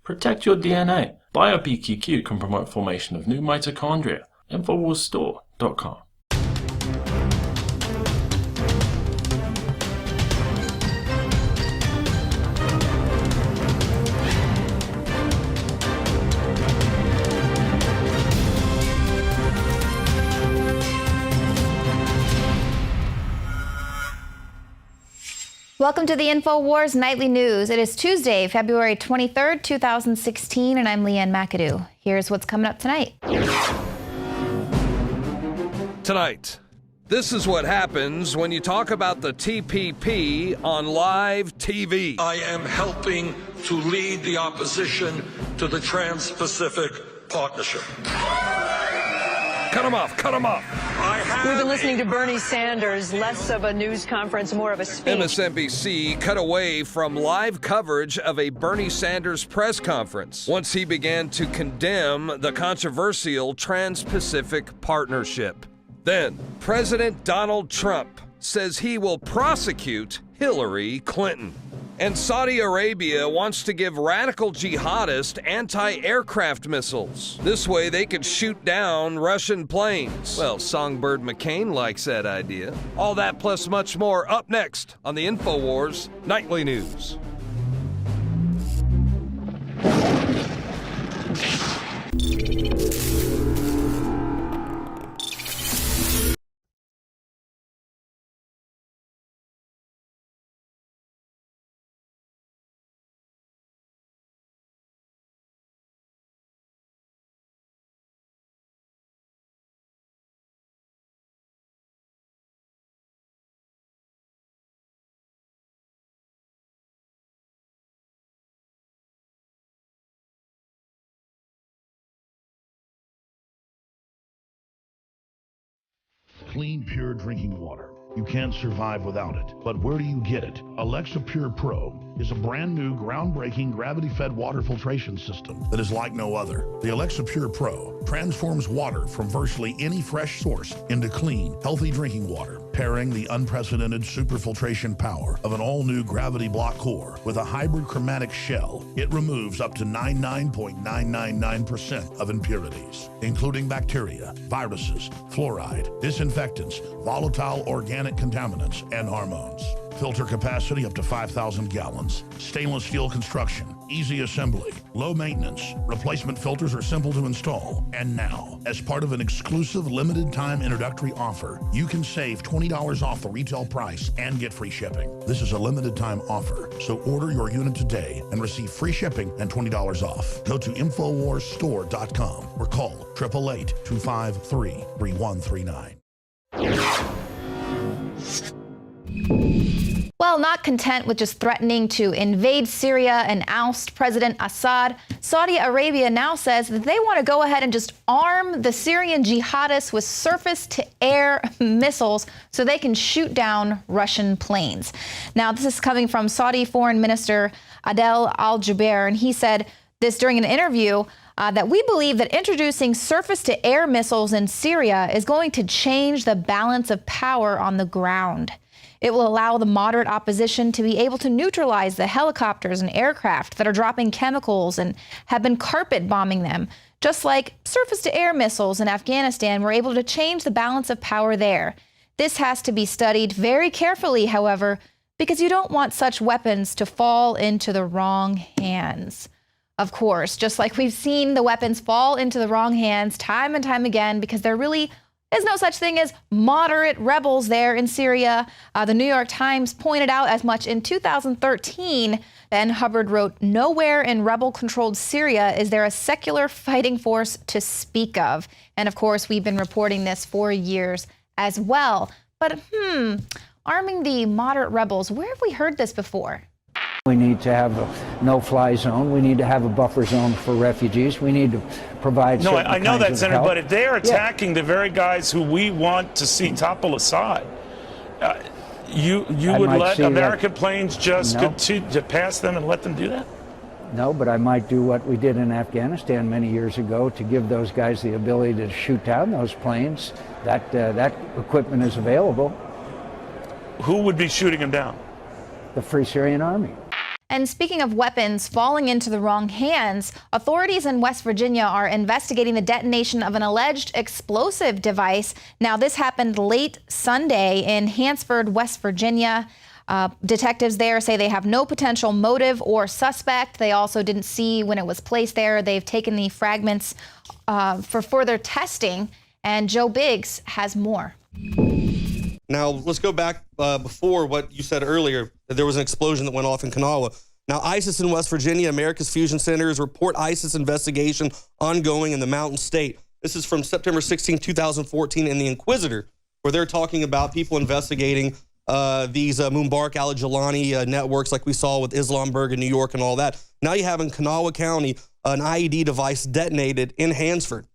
Protect your DNA. BioPQQ can promote formation of new mitochondria. Infowarsstore.com. Welcome to the Infowars Nightly News. It is Tuesday, February 23rd, 2016, and I'm Leanne McAdoo. Here's what's coming up tonight. Tonight, this is what happens when you talk about the TPP on live TV. I am helping to lead the opposition to the Trans-Pacific Partnership. Cut him off, cut him off. We've been listening to Bernie Sanders, less of a news conference, more of a speech. MSNBC cut away from live coverage of a Bernie Sanders press conference once he began to condemn the controversial Trans-Pacific Partnership. Then, President Donald Trump says he will prosecute Hillary Clinton. And Saudi Arabia wants to give radical jihadists anti-aircraft missiles. This way they could shoot down Russian planes. Well, Songbird McCain likes that idea. All that plus much more up next on the Infowars Nightly News. Clean, pure drinking water. You can't survive without it. But where do you get it? Alexa Pure Pro is a brand new, groundbreaking, gravity-fed water filtration system that is like no other. The Alexa Pure Pro transforms water from virtually any fresh source into clean, healthy drinking water, pairing the unprecedented superfiltration power of an all-new gravity block core with a hybrid chromatic shell. It removes up to 99.999% of impurities, including bacteria, viruses, fluoride, disinfectants, volatile organic contaminants, and hormones. Filter capacity up to 5,000 gallons. Stainless steel construction. Easy assembly. Low maintenance. Replacement filters are simple to install. And now, as part of an exclusive limited time introductory offer, you can save $20 off the retail price and get free shipping. This is a limited time offer, so order your unit today and receive free shipping and $20 off. Go to InfoWarsStore.com or call 888-253-3139. Well, not content with just threatening to invade Syria and oust President Assad, Saudi Arabia now says that they want to go ahead and just arm the Syrian jihadists with surface-to-air missiles so they can shoot down Russian planes. Now, this is coming from Saudi Foreign Minister Adel Al-Jubeir, and he said this during an interview that we believe that introducing surface-to-air missiles in Syria is going to change the balance of power on the ground. It will allow the moderate opposition to be able to neutralize the helicopters and aircraft that are dropping chemicals and have been carpet bombing them, just like surface-to-air missiles in Afghanistan were able to change the balance of power there. This has to be studied very carefully, however, because you don't want such weapons to fall into the wrong hands. Of course, just like we've seen the weapons fall into the wrong hands time and time again because there really is no such thing as moderate rebels there in Syria. The New York Times pointed out as much in 2013. Then Hubbard wrote, "Nowhere in rebel-controlled Syria is there a secular fighting force to speak of." And of course, we've been reporting this for years as well. But arming the moderate rebels, where have we heard this before? We need to have a no-fly zone. We need to have a buffer zone for refugees. We need to provide. No, I know that, Senator, help. but if they're attacking the very guys who we want to see topple Assad, you would let American planes just continue to pass them and let them do that? No, but I might do what we did in Afghanistan many years ago to give those guys the ability to shoot down those planes. That equipment is available. Who would be shooting them down? The Free Syrian Army. And speaking of weapons falling into the wrong hands, authorities in West Virginia are investigating the detonation of an alleged explosive device. Now, this happened late Sunday in Hansford, West Virginia. Detectives there say they have no potential motive or suspect. They also didn't see when it was placed there. They've taken the fragments for further testing. And Joe Biggs has more. Now, let's go back before what you said earlier, that there was an explosion that went off in Kanawha. Now, ISIS in West Virginia, America's Fusion Centers report ISIS investigation ongoing in the Mountain State. This is from September 16, 2014 in the Inquisitor, where they're talking about people investigating these Mubarak al-Jilani networks like we saw with Islamberg in New York and all that. Now you have in Kanawha County an IED device detonated in Hansford.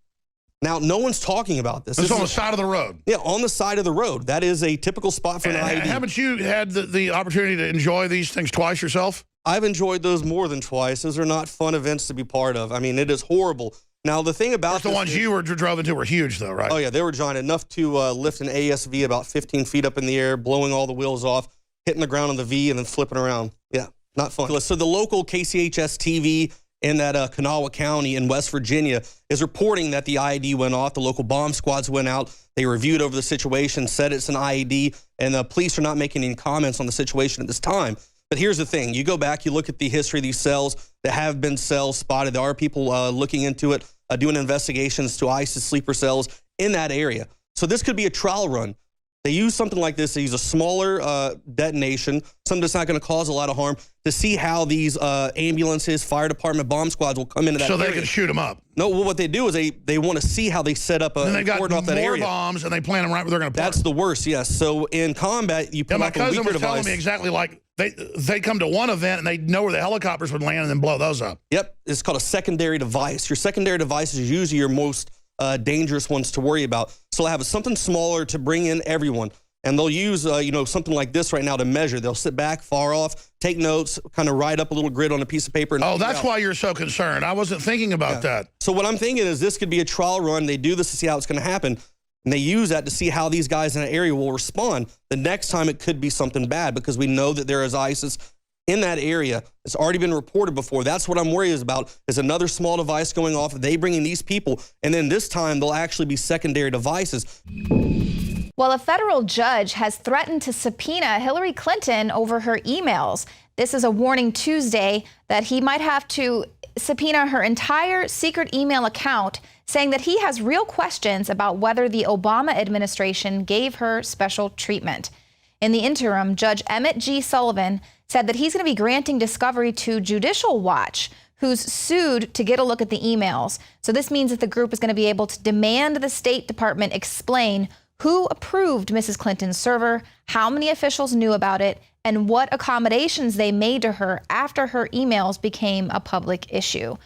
Now, no one's talking about this. It's on the side of the road. Yeah, on the side of the road. That is a typical spot for an IED. Haven't you had the opportunity to enjoy these things twice yourself? I've enjoyed those more than twice. Those are not fun events to be part of. I mean, it is horrible. Now, the thing about the ones you drove into were huge, though, right? Oh, yeah, they were giant, enough to lift an ASV about 15 feet up in the air, blowing all the wheels off, hitting the ground on the V, and then flipping around. Yeah, not fun. So the local KCHS TV in that Kanawha County in West Virginia is reporting that the IED went off. The local bomb squads went out. They reviewed over the situation, said it's an IED, and the police are not making any comments on the situation at this time. But here's the thing. You go back, you look at the history of these cells. There have been cells spotted. There are people looking into it, doing investigations to ISIS sleeper cells in that area. So this could be a trial run. They use something like this. They use a smaller detonation, something that's not going to cause a lot of harm, to see how these ambulances, fire department, bomb squads will come into that area. So they can shoot them up. No, well, what they do is they want to see how they set up a cordon off that area. And they got more bombs, and they plan them right where they're going to put That's the worst, yes. So in combat, you put my out the weaker cousin was device. telling me exactly like they come to one event, and they know where the helicopters would land and then blow those up. Yep, it's called a secondary device. Your secondary device is usually your most dangerous ones to worry about. So they'll have something smaller to bring in everyone. And they'll use, something like this right now to measure. They'll sit back, far off, take notes, kind of write up a little grid on a piece of paper. And that's why you're so concerned. I wasn't thinking about that. So what I'm thinking is this could be a trial run. They do this to see how it's going to happen. And they use that to see how these guys in that area will respond. The next time it could be something bad because we know that there is ISIS in that area. It's already been reported before. That's what I'm worried about, is another small device going off. They bring in these people, and then this time they'll actually be secondary devices. Well, a federal judge has threatened to subpoena Hillary Clinton over her emails. This is a warning Tuesday that he might have to subpoena her entire secret email account, saying that he has real questions about whether the Obama administration gave her special treatment. In the interim, Judge Emmett G. Sullivan said that he's going to be granting discovery to Judicial Watch, who's sued to get a look at the emails. So this means that the group is going to be able to demand the State Department explain who approved Mrs. Clinton's server, how many officials knew about it, and what accommodations they made to her after her emails became a public issue.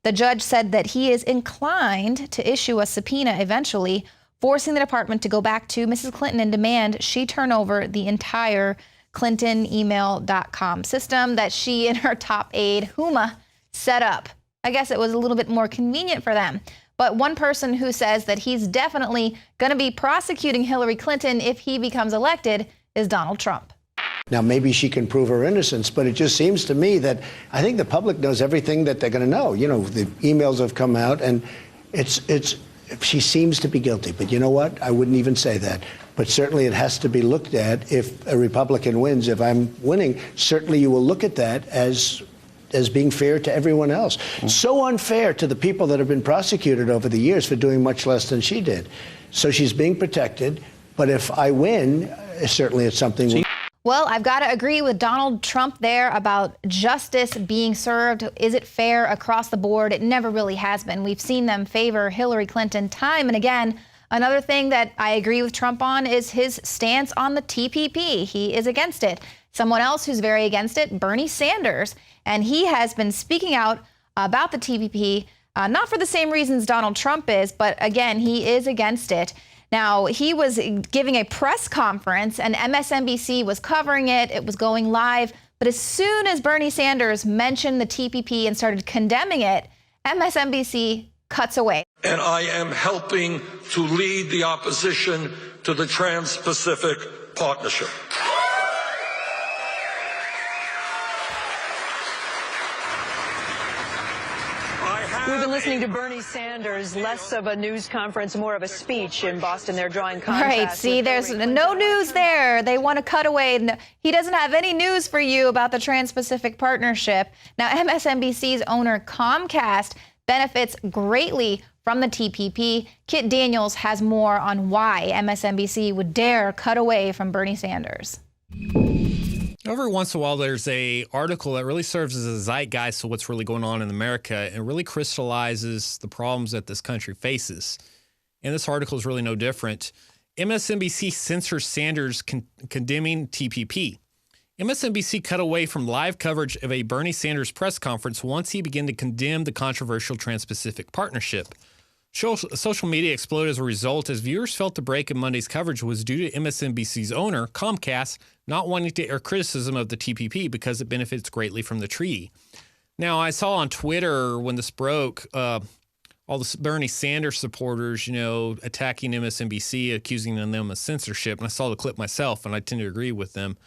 The judge said that he is inclined to issue a subpoena eventually, forcing the department to go back to Mrs. Clinton and demand she turn over the entire ClintonEmail.com system that she and her top aide, Huma, set up. I guess it was a little bit more convenient for them. But one person who says that he's definitely going to be prosecuting Hillary Clinton if he becomes elected is Donald Trump. Now, maybe she can prove her innocence, but it just seems to me that I think the public knows everything that they're going to know. You know, the emails have come out, and she seems to be guilty. But you know what? I wouldn't even say that. But certainly it has to be looked at if a Republican wins. If I'm winning, certainly you will look at that as being fair to everyone else. So unfair to the people that have been prosecuted over the years for doing much less than she did. So she's being protected. But if I win, certainly it's something. Well, I've got to agree with Donald Trump there about justice being served. Is it fair across the board? It never really has been. We've seen them favor Hillary Clinton time and again. Another thing that I agree with Trump on is his stance on the TPP. He is against it. Someone else who's very against it, Bernie Sanders, and he has been speaking out about the TPP, not for the same reasons Donald Trump is, but again, he is against it. Now, he was giving a press conference and MSNBC was covering it. It was going live. But as soon as Bernie Sanders mentioned the TPP and started condemning it, MSNBC cuts away. And I am helping to lead the opposition to the Trans-Pacific Partnership. We've been listening to Bernie Sanders, less of a news conference, more of a speech in Boston. They're drawing contrast. Right, see, there's no news there. They want to cut away. He doesn't have any news for you about the Trans-Pacific Partnership. Now, MSNBC's owner Comcast benefits greatly from the TPP. Kit Daniels has more on why MSNBC would dare cut away from Bernie Sanders. Every once in a while, there's a article that really serves as a zeitgeist of what's really going on in America and really crystallizes the problems that this country faces. And this article is really no different. MSNBC censors Sanders condemning TPP. MSNBC cut away from live coverage of a Bernie Sanders press conference once he began to condemn the controversial Trans-Pacific Partnership. Social media exploded as a result, as viewers felt the break in Monday's coverage was due to MSNBC's owner, Comcast, not wanting to air criticism of the TPP because it benefits greatly from the treaty. Now, I saw on Twitter when this broke, all the Bernie Sanders supporters, attacking MSNBC, accusing them of censorship. And I saw the clip myself, and I tend to agree with them.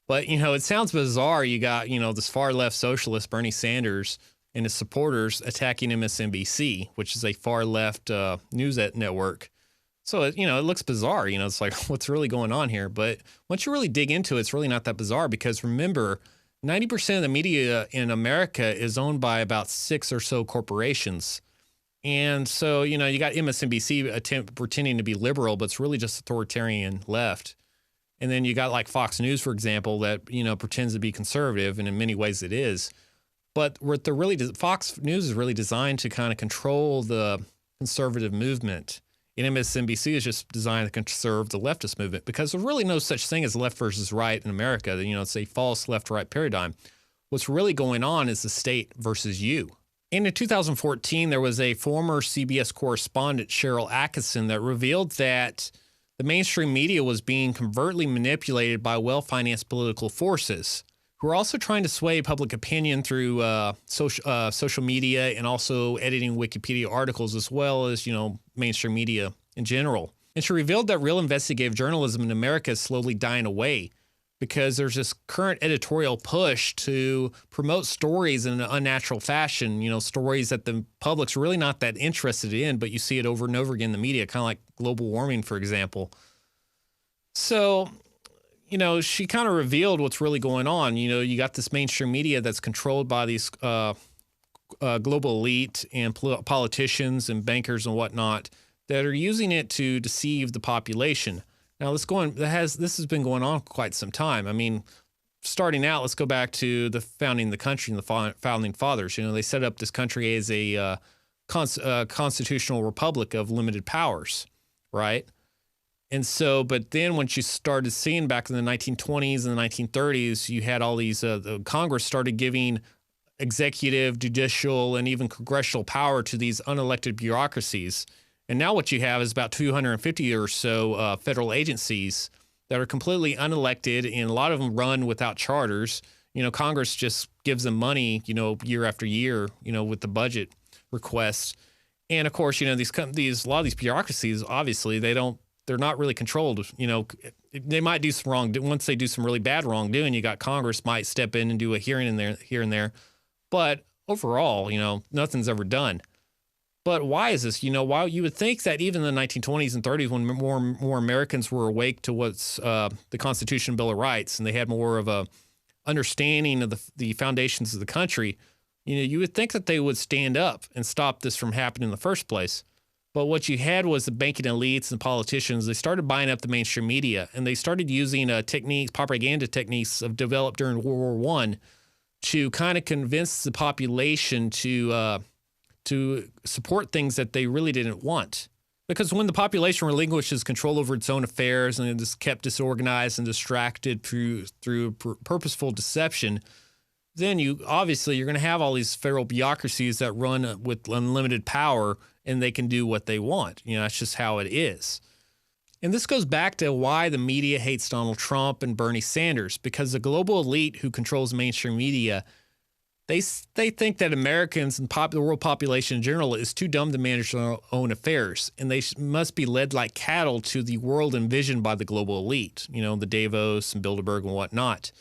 But, it sounds bizarre. You got, this far left socialist, Bernie Sanders, and his supporters attacking MSNBC, which is a far left news network. So, it looks bizarre. It's like, what's really going on here? But once you really dig into it, it's really not that bizarre because remember, 90% of the media in America is owned by about 6 or so corporations. And so, you got MSNBC pretending to be liberal, but it's really just authoritarian left. And then you got like Fox News, for example, that, pretends to be conservative, and in many ways it is. But what Fox News is really designed to kind of control the conservative movement. And MSNBC is just designed to conserve the leftist movement because there's really no such thing as left versus right in America. It's a false left-right paradigm. What's really going on is the state versus you. And in 2014, there was a former CBS correspondent, Cheryl Atkinson, that revealed that the mainstream media was being covertly manipulated by well-financed political forces who are also trying to sway public opinion through social media and also editing Wikipedia articles as well as, mainstream media in general. And she revealed that real investigative journalism in America is slowly dying away because there's this current editorial push to promote stories in an unnatural fashion, stories that the public's really not that interested in, but you see it over and over again in the media, kind of like global warming, for example. So, she kind of revealed what's really going on. You got this mainstream media that's controlled by these global elite and politicians and bankers and whatnot that are using it to deceive the population. Now, this has been going on quite some time. I mean, starting out, let's go back to the founding of the country and the founding fathers. They set up this country as a constitutional republic of limited powers, right? And so, but then once you started seeing back in the 1920s and the 1930s, you had all these, the Congress started giving executive, judicial, and even congressional power to these unelected bureaucracies. And now what you have is about 250 or so federal agencies that are completely unelected, and a lot of them run without charters. Congress just gives them money, year after year, with the budget requests. And of course, a lot of these bureaucracies, obviously, they're not really controlled. They might do some once they do some really bad wrongdoing, you got Congress might step in and do a hearing here and there. But overall, nothing's ever done. But why is this? Why you would think that even in the 1920s and 30s, when more Americans were awake to what's the Constitution and Bill of Rights, and they had more of a understanding of the foundations of the country, you would think that they would stand up and stop this from happening in the first place. But what you had was the banking elites and politicians. They started buying up the mainstream media, and they started using propaganda techniques developed during World War I to kind of convince the population to support things that they really didn't want. Because when the population relinquishes control over its own affairs and is kept disorganized and distracted through purposeful deception, then you're going to have all these federal bureaucracies that run with unlimited power, and they can do what they want. That's just how it is. And this goes back to why the media hates Donald Trump and Bernie Sanders, because the global elite who controls mainstream media, they think that Americans and the world population in general is too dumb to manage their own affairs, and they must be led like cattle to the world envisioned by the global elite, the Davos and Bilderberg and whatnot.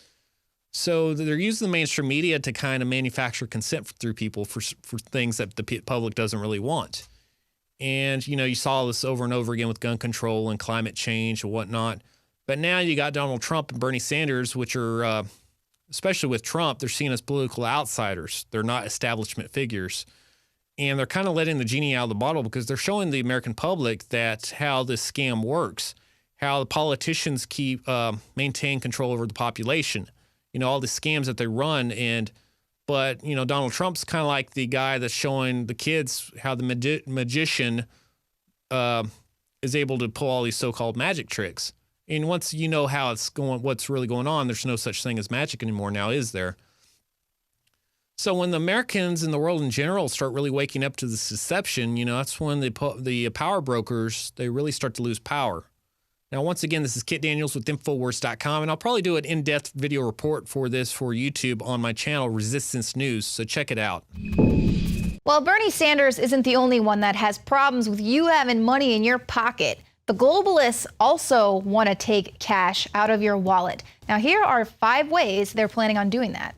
So they're using the mainstream media to kind of manufacture consent through people for things that the public doesn't really want. And, you know, you saw this over and over again with gun control and climate change and whatnot. But now you got Donald Trump and Bernie Sanders, which are, especially with Trump, they're seen as political outsiders. They're not establishment figures. And they're kind of letting the genie out of the bottle because they're showing the American public that how this scam works, how the politicians maintain control over the population, you know, all the scams that they run. But, you know, Donald Trump's kind of like the guy that's showing the kids how the magician is able to pull all these so-called magic tricks. And once you know how it's going, what's really going on, there's no such thing as magic anymore now, is there? So when the Americans and the world in general start really waking up to this deception, you know, that's when the power brokers, they really start to lose power. Now, once again, this is Kit Daniels with Infowars.com, and I'll probably do an in-depth video report for this for YouTube on my channel, Resistance News, so check it out. Well, Bernie Sanders isn't the only one that has problems with you having money in your pocket. The globalists also want to take cash out of your wallet. Now, here are 5 ways they're planning on doing that.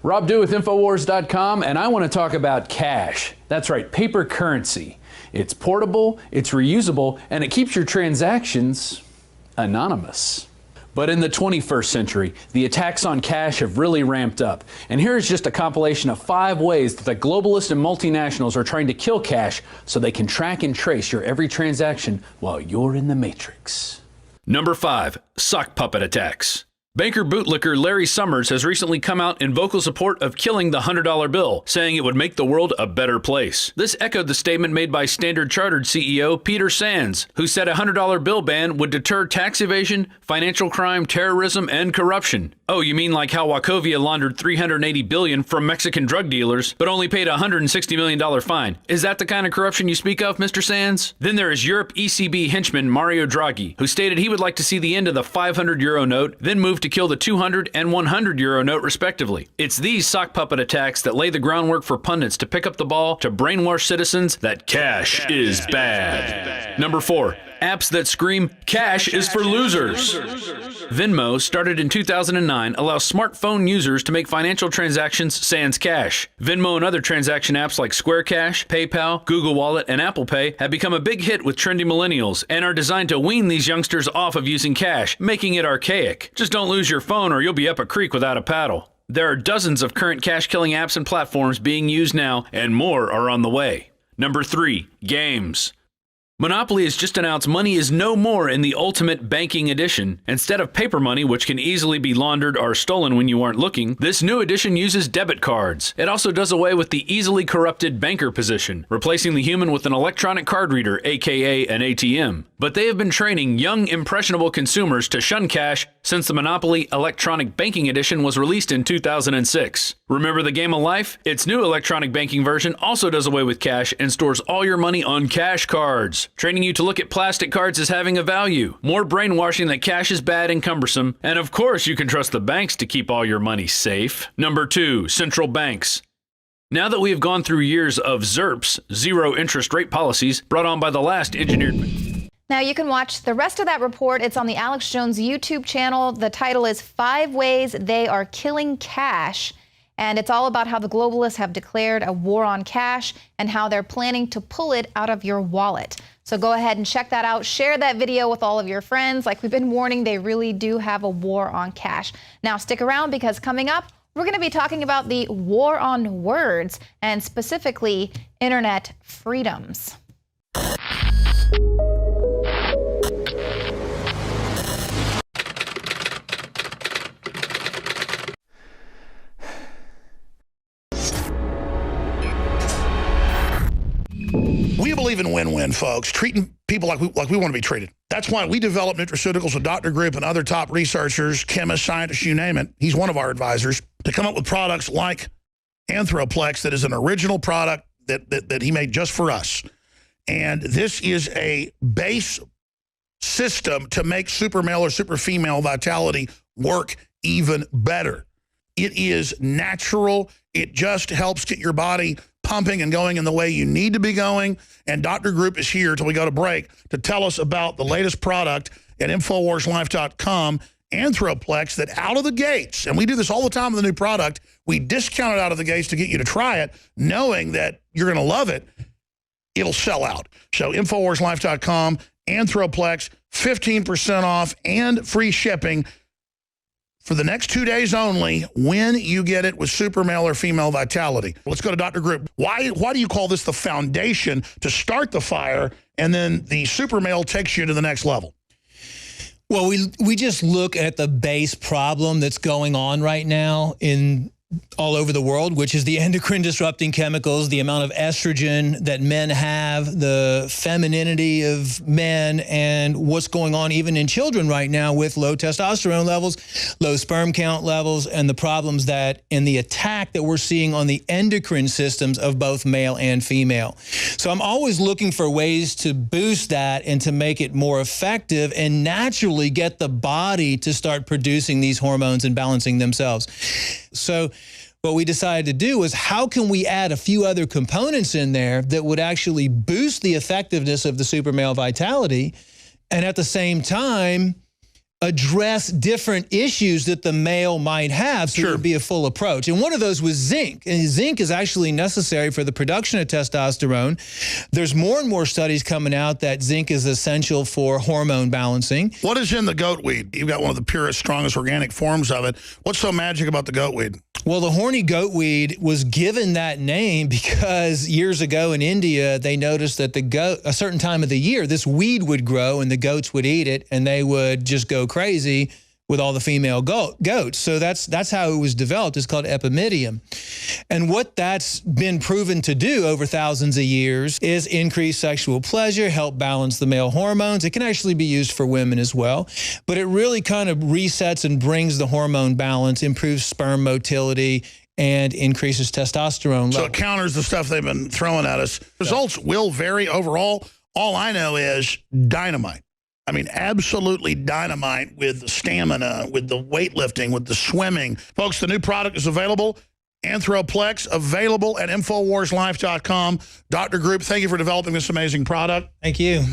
Rob Dew with Infowars.com, and I want to talk about cash. That's right, paper currency. It's portable, it's reusable, and it keeps your transactions anonymous. But in the 21st century, the attacks on cash have really ramped up. And here's just a compilation of 5 ways that the globalists and multinationals are trying to kill cash so they can track and trace your every transaction while you're in the matrix. Number 5, sock puppet attacks. Banker bootlicker Larry Summers has recently come out in vocal support of killing the $100 bill, saying it would make the world a better place. This echoed the statement made by Standard Chartered CEO Peter Sands, who said a $100 bill ban would deter tax evasion, financial crime, terrorism, and corruption. Oh, you mean like how Wachovia laundered $380 billion from Mexican drug dealers, but only paid a $160 million fine? Is that the kind of corruption you speak of, Mr. Sands? Then there is Europe ECB henchman Mario Draghi, who stated he would like to see the end of the 500 euro note, then move to kill the 200 and 100 euro note respectively. It's these sock puppet attacks that lay the groundwork for pundits to pick up the ball to brainwash citizens that cash is bad. Number 4, apps that scream, cash is for losers. Venmo, started in 2009, allows smartphone users to make financial transactions sans cash. Venmo and other transaction apps like Square Cash, PayPal, Google Wallet, and Apple Pay have become a big hit with trendy millennials and are designed to wean these youngsters off of using cash, making it archaic. Just don't lose your phone or you'll be up a creek without a paddle. There are dozens of current cash-killing apps and platforms being used now, and more are on the way. Number 3, games. Monopoly has just announced money is no more in the Ultimate Banking Edition. Instead of paper money, which can easily be laundered or stolen when you aren't looking, this new edition uses debit cards. It also does away with the easily corrupted banker position, replacing the human with an electronic card reader, aka an ATM. But they have been training young, impressionable consumers to shun cash since the Monopoly Electronic Banking Edition was released in 2006. Remember the game of life? Its new electronic banking version also does away with cash and stores all your money on cash cards, training you to look at plastic cards as having a value. More brainwashing that cash is bad and cumbersome. And of course, you can trust the banks to keep all your money safe. Number 2, central banks. Now that we have gone through years of ZIRPs, zero interest rate policies, brought on by the last engineered... Now you can watch the rest of that report. It's on the Alex Jones YouTube channel. The title is 5 Ways They Are Killing Cash. And it's all about how the globalists have declared a war on cash and how they're planning to pull it out of your wallet. So go ahead and check that out. Share that video with all of your friends. Like we've been warning, they really do have a war on cash. Now stick around because coming up, we're going to be talking about the war on words and specifically internet freedoms. We believe in win-win, folks, treating people like we want to be treated. That's why we develop nutraceuticals with Dr. Group and other top researchers, chemists, scientists, you name it. He's one of our advisors to come up with products like Anthroplex that is an original product that he made just for us. And this is a base system to make super male or super female vitality work even better. It is natural. It just helps get your body pumping and going in the way you need to be going. And Dr. Group is here till we go to break to tell us about the latest product at InfoWarsLife.com Anthroplex that out of the gates, and we do this all the time with the new product, we discount it out of the gates to get you to try it, knowing that you're going to love it. It'll sell out. So InfoWarsLife.com, Anthroplex, 15% off and free shipping for the next 2 days only when you get it with super male or female vitality. Let's go to Dr. Group. Why do you call this the foundation to start the fire, and then the super male takes you to the next level? Well, we just look at the base problem that's going on right now in all over the world, which is the endocrine disrupting chemicals, the amount of estrogen that men have, the femininity of men, and what's going on even in children right now with low testosterone levels, low sperm count levels, and the problems that in the attack that we're seeing on the endocrine systems of both male and female. So I'm always looking for ways to boost that and to make it more effective and naturally get the body to start producing these hormones and balancing themselves. So what we decided to do was, how can we add a few other components in there that would actually boost the effectiveness of the super male vitality and at the same time address different issues that the male might have, so it would be a full approach. And one of those was zinc. And zinc is actually necessary for the production of testosterone. There's more and more studies coming out that zinc is essential for hormone balancing. What is in the goatweed? You've got one of the purest, strongest organic forms of it. What's so magic about the goatweed? Well, the horny goatweed was given that name because years ago in India, they noticed that a certain time of the year, this weed would grow and the goats would eat it and they would just go crazy with all the female goats. So that's how it was developed. It's called epimedium. And what that's been proven to do over thousands of years is increase sexual pleasure, help balance the male hormones. It can actually be used for women as well. But it really kind of resets and brings the hormone balance, improves sperm motility, and increases testosterone levels. So it counters the stuff they've been throwing at us. Results will vary overall. All I know is dynamite. I mean, absolutely dynamite with the stamina, with the weightlifting, with the swimming. Folks, the new product is available. Anthroplex, available at InfoWarsLife.com. Dr. Group, thank you for developing this amazing product. Thank you.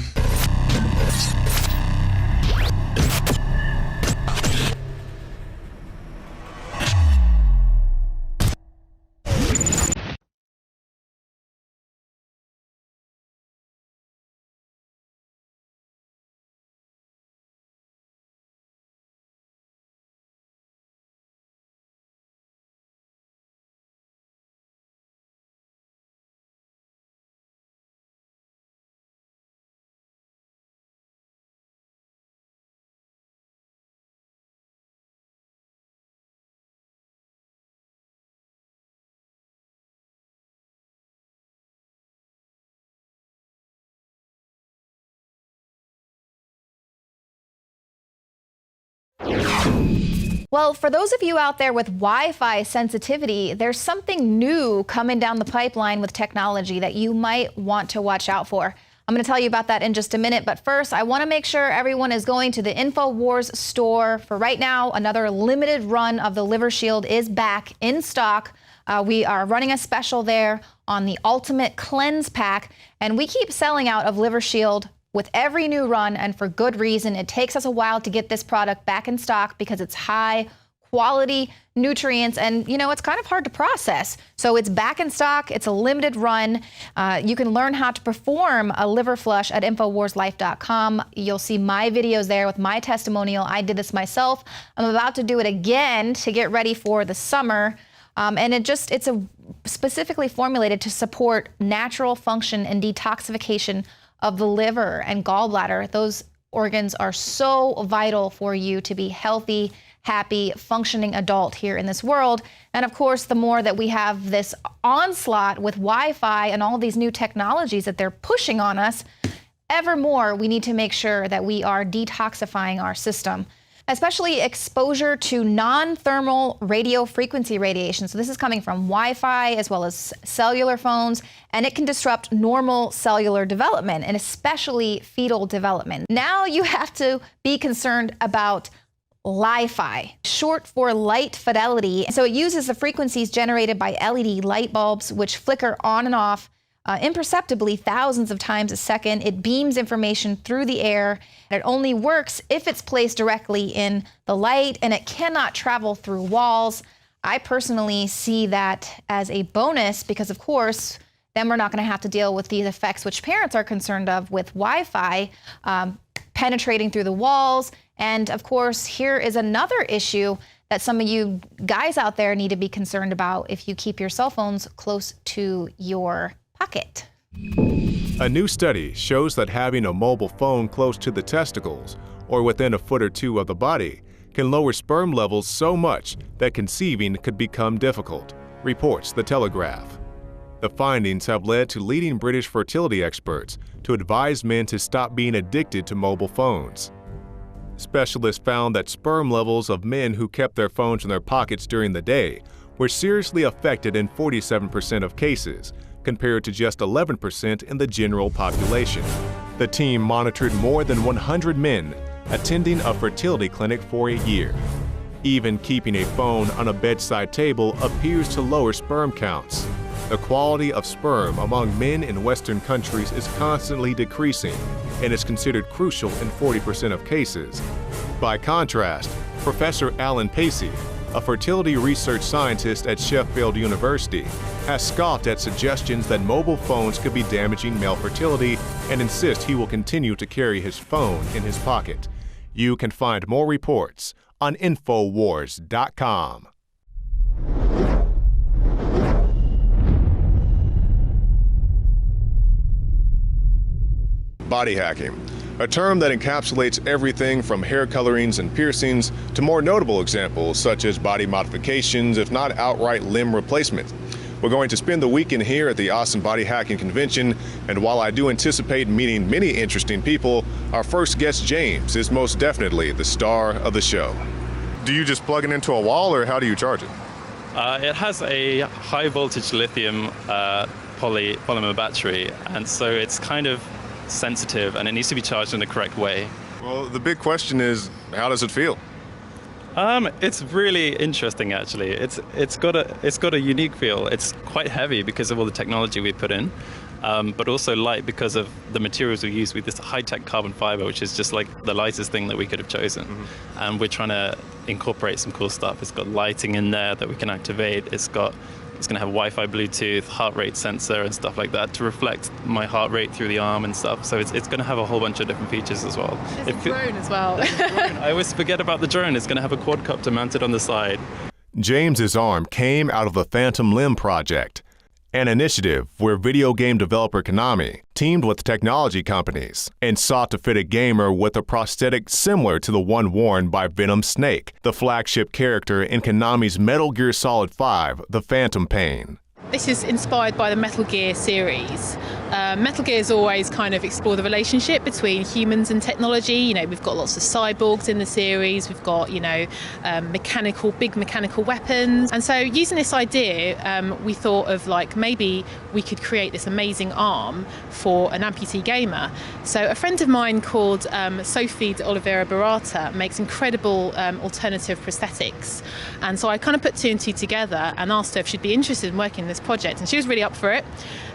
Well, for those of you out there with Wi-Fi sensitivity, there's something new coming down the pipeline with technology that you might want to watch out for. I'm going to tell you about that in just a minute, but first, I want to make sure everyone is going to the Infowars store. For right now, another limited run of the Liver Shield is back in stock. We are running a special there on the Ultimate Cleanse Pack, and we keep selling out of Liver Shield with every new run, and for good reason. It takes us a while to get this product back in stock because it's high quality nutrients, and you know, it's kind of hard to process. So it's back in stock. It's a limited run. You can learn how to perform a liver flush at InfoWarsLife.com. You'll see my videos there with my testimonial. I did this myself. I'm about to do it again to get ready for the summer. And it's specifically formulated to support natural function and detoxification of the liver and gallbladder. Those organs are so vital for you to be healthy, happy, functioning adult here in this world. And of course, the more that we have this onslaught with Wi-Fi and all these new technologies that they're pushing on us, ever more we need to make sure that we are detoxifying our system. Especially exposure to non-thermal radio frequency radiation. So this is coming from Wi-Fi as well as cellular phones, and it can disrupt normal cellular development and especially fetal development. Now you have to be concerned about Li-Fi, short for light fidelity. So it uses the frequencies generated by LED light bulbs, which flicker on and off imperceptibly thousands of times a second. It beams information through the air. It only works if it's placed directly in the light, and it cannot travel through walls. I personally see that as a bonus because, of course, then we're not going to have to deal with these effects which parents are concerned of with Wi-Fi penetrating through the walls. And of course, here is another issue that some of you guys out there need to be concerned about if you keep your cell phones close to your pocket. A new study shows that having a mobile phone close to the testicles or within a foot or two of the body can lower sperm levels so much that conceiving could become difficult, reports The Telegraph. The findings have led to leading British fertility experts to advise men to stop being addicted to mobile phones. Specialists found that sperm levels of men who kept their phones in their pockets during the day were seriously affected in 47% of cases, compared to just 11% in the general population. The team monitored more than 100 men attending a fertility clinic for a year. Even keeping a phone on a bedside table appears to lower sperm counts. The quality of sperm among men in Western countries is constantly decreasing and is considered crucial in 40% of cases. By contrast, Professor Alan Pacey, a fertility research scientist at Sheffield University, has scoffed at suggestions that mobile phones could be damaging male fertility and insists he will continue to carry his phone in his pocket. You can find more reports on Infowars.com. Body hacking, a term that encapsulates everything from hair colorings and piercings to more notable examples such as body modifications, if not outright limb replacement. We're going to spend the weekend here at the Austin Body Hacking Convention, and while I do anticipate meeting many interesting people, our first guest, James, is most definitely the star of the show. Do you just plug it into a wall, or how do you charge it? It has a high voltage lithium polymer battery, and so it's kind of sensitive and it needs to be charged in the correct way. Well, the big question is, how does it feel? It's really interesting, actually. It's got a unique feel. It's quite heavy because of all the technology we put in, but also light because of the materials we use with this high-tech carbon fiber, which is just like the lightest thing that we could have chosen. Mm-hmm. And we're trying to incorporate some cool stuff. It's got lighting in there that we can activate. It's going to have Wi-Fi, Bluetooth, heart rate sensor and stuff like that to reflect my heart rate through the arm and stuff. So it's going to have a whole bunch of different features as well. There's a drone as well. I always forget about the drone. It's going to have a quadcopter mounted on the side. James's arm came out of the Phantom Limb Project, an initiative where video game developer Konami teamed with technology companies and sought to fit a gamer with a prosthetic similar to the one worn by Venom Snake, the flagship character in Konami's Metal Gear Solid 5, The Phantom Pain. This is inspired by the Metal Gear series. Metal Gear's always kind of explored the relationship between humans and technology. You know, we've got lots of cyborgs in the series. We've got, you know, big mechanical weapons. And so using this idea, we thought of like maybe we could create this amazing arm for an amputee gamer. So a friend of mine called Sophie de Oliveira Barata makes incredible alternative prosthetics. And so I kind of put two and two together and asked her if she'd be interested in working in this project, and she was really up for it.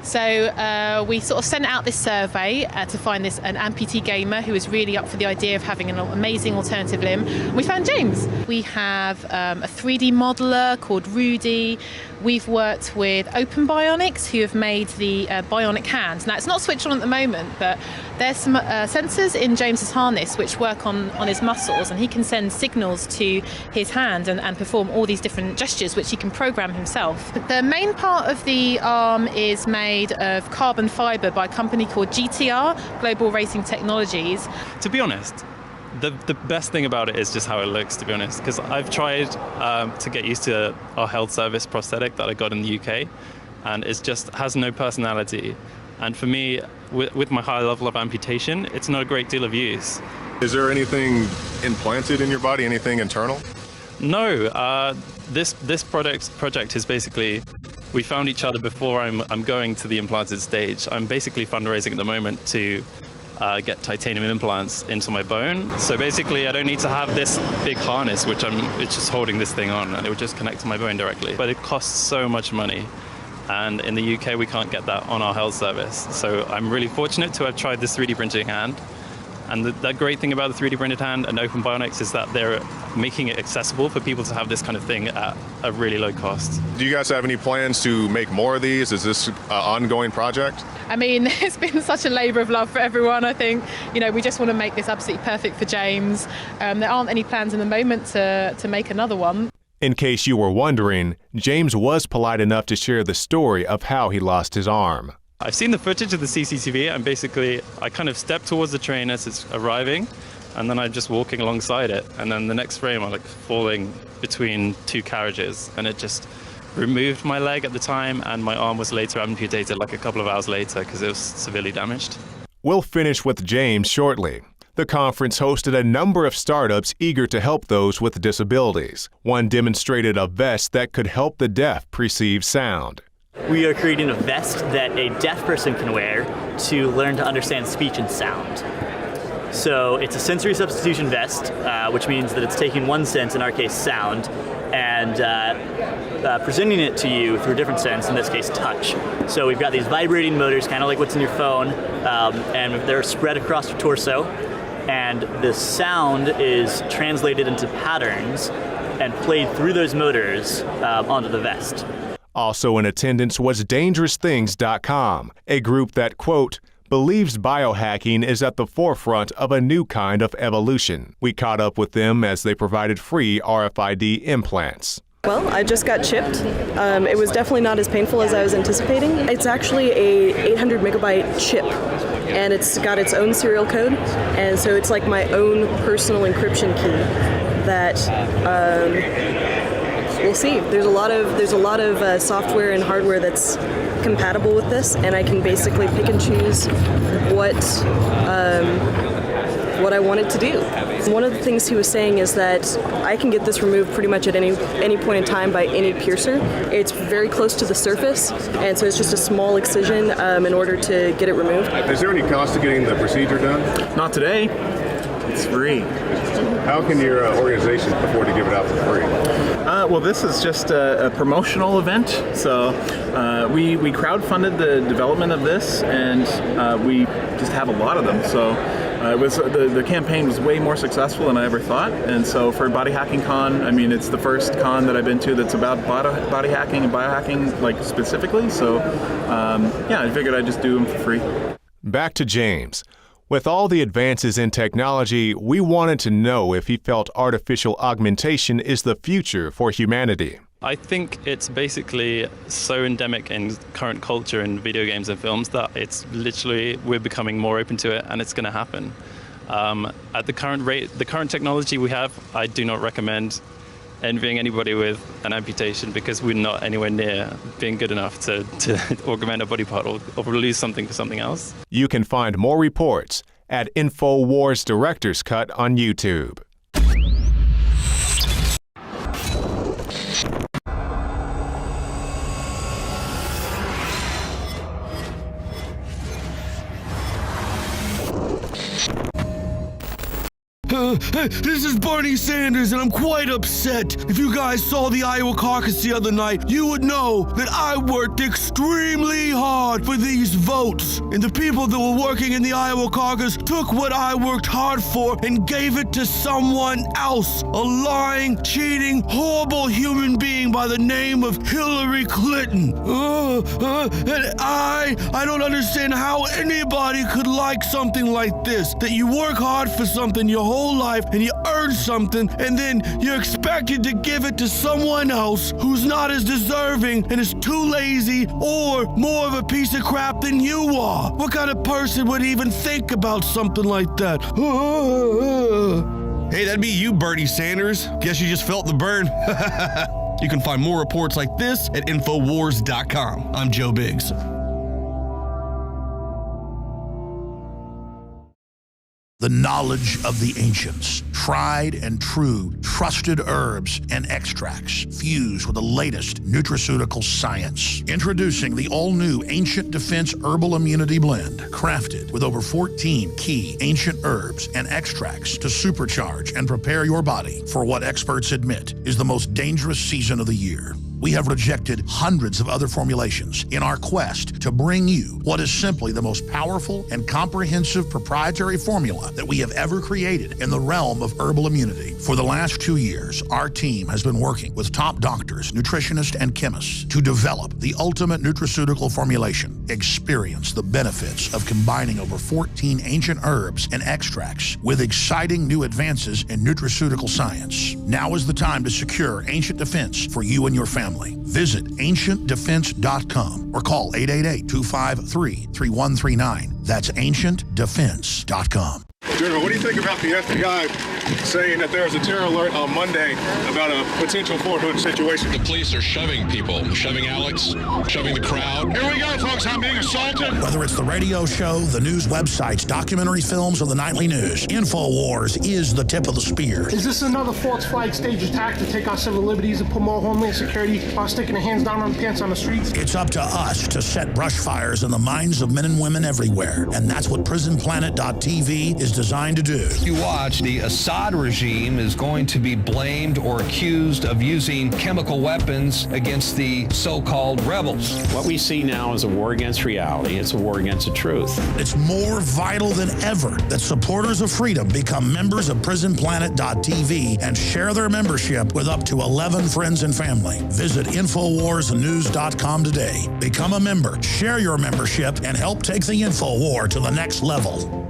So we sort of sent out this survey to find an amputee gamer who was really up for the idea of having an amazing alternative limb. We found James. We have a 3D modeler called Rudy. We've worked with Open Bionics, who have made the bionic hand. Now, it's not switched on at the moment, but there's some sensors in James's harness which work on his muscles, and he can send signals to his hand and perform all these different gestures which he can program himself. The main part of the arm is made of carbon fiber by a company called GTR, Global Racing Technologies. To be honest, the best thing about it is just how it looks, to be honest, because I've tried to get used to our health service prosthetic that I got in the UK, and it just has no personality. And for me, with my high level of amputation, it's not a great deal of use. Is there anything implanted in your body, anything internal? No, this project is basically, we found each other before I'm going to the implanted stage. I'm basically fundraising at the moment to get titanium implants into my bone. So basically I don't need to have this big harness it's just holding this thing on, and it would just connect to my bone directly. But it costs so much money. And in the UK, we can't get that on our health service. So I'm really fortunate to have tried this 3D printing hand. And the great thing about the 3D printed hand and Open Bionics is that they're making it accessible for people to have this kind of thing at a really low cost. Do you guys have any plans to make more of these? Is this an ongoing project? I mean, it's been such a labour of love for everyone. I think, we just want to make this absolutely perfect for James. There aren't any plans in the moment to make another one. In case you were wondering, James was polite enough to share the story of how he lost his arm. I've seen the footage of the CCTV, and basically I kind of step towards the train as it's arriving, and then I'm just walking alongside it, and then the next frame I'm falling between two carriages, and it just removed my leg at the time, and my arm was later amputated a couple of hours later because it was severely damaged. We'll finish with James shortly. The conference hosted a number of startups eager to help those with disabilities. One demonstrated a vest that could help the deaf perceive sound. We are creating a vest that a deaf person can wear to learn to understand speech and sound. So it's a sensory substitution vest, which means that it's taking one sense, in our case sound, and presenting it to you through a different sense, in this case touch. So we've got these vibrating motors, kind of like what's in your phone, and they're spread across your torso. And the sound is translated into patterns and played through those motors onto the vest. Also in attendance was DangerousThings.com, a group that, quote, believes biohacking is at the forefront of a new kind of evolution. We caught up with them as they provided free RFID implants. Well, I just got chipped. It was definitely not as painful as I was anticipating. It's actually a 800 megabyte chip, and it's got its own serial code, and so it's like my own personal encryption key that we'll see. There's a lot of software and hardware that's compatible with this, and I can basically pick and choose what I want it to do. One of the things he was saying is that I can get this removed pretty much at any point in time by any piercer. It's very close to the surface, and so it's just a small excision in order to get it removed. Is there any cost to getting the procedure done? Not today. It's free. How can your organization afford to give it out for free? Well, this is just a promotional event. So we crowdfunded the development of this, and we just have a lot of them. So it was the campaign was way more successful than I ever thought. And so for Body Hacking Con, I mean, it's the first con that I've been to that's about body hacking and biohacking, specifically. So yeah, I figured I'd just do them for free. Back to James. With all the advances in technology, we wanted to know if he felt artificial augmentation is the future for humanity. I think it's basically so endemic in current culture in video games and films that it's literally, we're becoming more open to it, and it's going to happen. At the current rate, the current technology we have, I do not recommend envying anybody with an amputation, because we're not anywhere near being good enough to augment a body part or lose something for something else. You can find more reports at Infowars Director's Cut on YouTube. This is Bernie Sanders, and I'm quite upset. If you guys saw the Iowa caucus the other night, you would know that I worked extremely hard for these votes. And the people that were working in the Iowa caucus took what I worked hard for and gave it to someone else. A lying, cheating, horrible human being by the name of Hillary Clinton. And I don't understand how anybody could like something like this. That you work hard for something your whole life and you earn something, and then you're expected to give it to someone else who's not as deserving and is too lazy or more of a piece of crap than you are. What kind of person would even think about something like that? Hey, that'd be you, Bernie Sanders. Guess you just felt the burn. You can find more reports like this at Infowars.com. I'm Joe Biggs. The knowledge of the ancients, tried and true, trusted herbs and extracts fused with the latest nutraceutical science. Introducing the all-new Ancient Defense Herbal Immunity Blend, crafted with over 14 key ancient herbs and extracts to supercharge and prepare your body for what experts admit is the most dangerous season of the year. We have rejected hundreds of other formulations in our quest to bring you what is simply the most powerful and comprehensive proprietary formula that we have ever created in the realm of herbal immunity. For the last 2 years, our team has been working with top doctors, nutritionists, and chemists to develop the ultimate nutraceutical formulation. Experience the benefits of combining over 14 ancient herbs and extracts with exciting new advances in nutraceutical science. Now is the time to secure Ancient Defense for you and your family. Visit ancientdefense.com or call 888-253-3139. That's ancientdefense.com. General, what do you think about the FBI saying that there was a terror alert on Monday about a potential Fort Hood situation? The police are shoving people, shoving Alex, shoving the crowd. Here we go, folks. I'm being assaulted. Whether it's the radio show, the news websites, documentary films, or the nightly news, Infowars is the tip of the spear. Is this another false flag stage attack to take our civil liberties and put more homeland security while sticking their hands down on the pants on the streets? It's up to us to set brush fires in the minds of men and women everywhere, and that's what PrisonPlanet.tv is designed to do. You watch, the Assad regime is going to be blamed or accused of using chemical weapons against the so-called rebels. What we see now is a war against reality. It's a war against the truth. It's more vital than ever that supporters of freedom become members of PrisonPlanet.tv and share their membership with up to 11 friends and family. Visit InfoWarsNews.com today. Become a member, share your membership, and help take the InfoWar to the next level.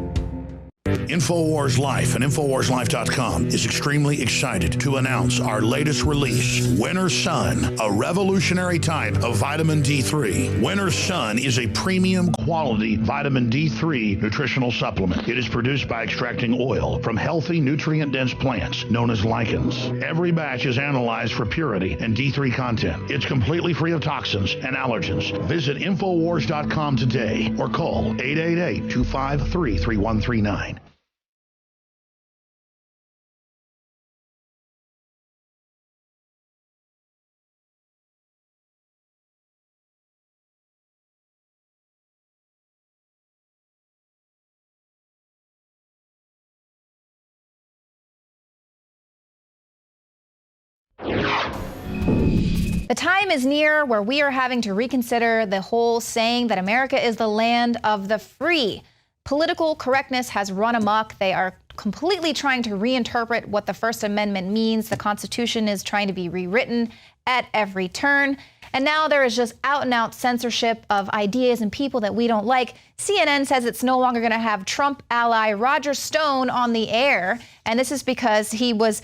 Infowars Life and InfoWarsLife.com is extremely excited to announce our latest release, Winter Sun, a revolutionary type of vitamin D3. Winter Sun is a premium quality vitamin D3 nutritional supplement. It is produced by extracting oil from healthy, nutrient-dense plants known as lichens. Every batch is analyzed for purity and D3 content. It's completely free of toxins and allergens. Visit Infowars.com today or call 888-253-3139. The time is near where we are having to reconsider the whole saying that America is the land of the free. Political correctness has run amok. They are completely trying to reinterpret what the First Amendment means. The Constitution is trying to be rewritten at every turn. And now there is just out-and-out censorship of ideas and people that we don't like. CNN says it's no longer going to have Trump ally Roger Stone on the air. And this is because he was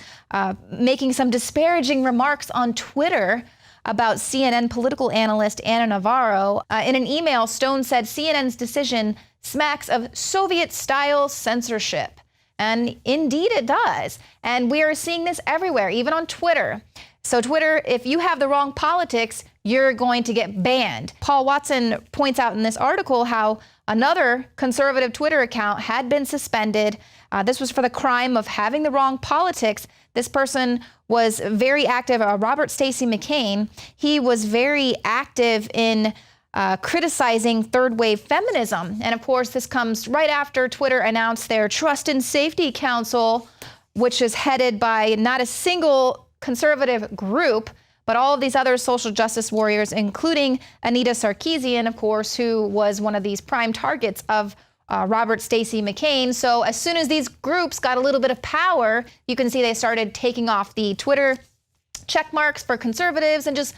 making some disparaging remarks on Twitter about CNN political analyst Ana Navarro. In an email, Stone said CNN's decision smacks of Soviet-style censorship. And indeed it does. And we are seeing this everywhere, even on Twitter. So Twitter, if you have the wrong politics, you're going to get banned. Paul Watson points out in this article how another conservative Twitter account had been suspended. This was for the crime of having the wrong politics. This person was very active, Robert Stacey McCain. He was very active in criticizing third wave feminism. And of course, this comes right after Twitter announced their Trust and Safety Council, which is headed by not a single conservative group, but all of these other social justice warriors, including Anita Sarkeesian, of course, who was one of these prime targets of Robert Stacey McCain. So as soon as these groups got a little bit of power, you can see they started taking off the Twitter check marks for conservatives and just